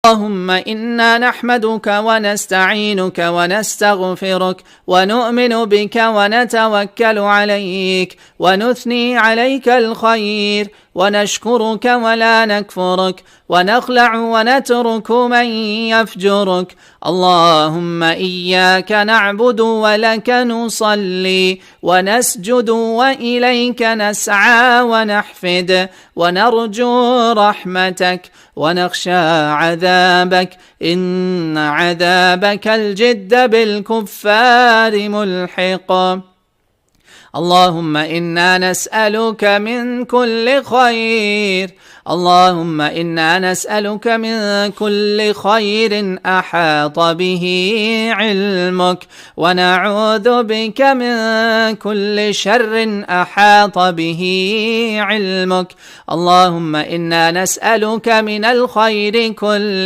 اللهم إنا نحمدك ونستعينك ونستغفرك ونؤمن بك ونتوكل عليك ونثني عليك الخير ونشكرك ولا نكفرك ونخلع ونترك من يفجرك. اللهم إياك نعبد ولك نصلي ونسجد وإليك نسعى ونحفد ونرجو رحمتك ونخشى عذابك إن عذابك الجد بالكفار ملحق. اللهم إنا نسألك من كل خير، اللهم إنا نسألك من كل خير أحاط به علمك، ونعوذ بك من كل شر أحاط به علمك. اللهم إنا نسألك من الخير كله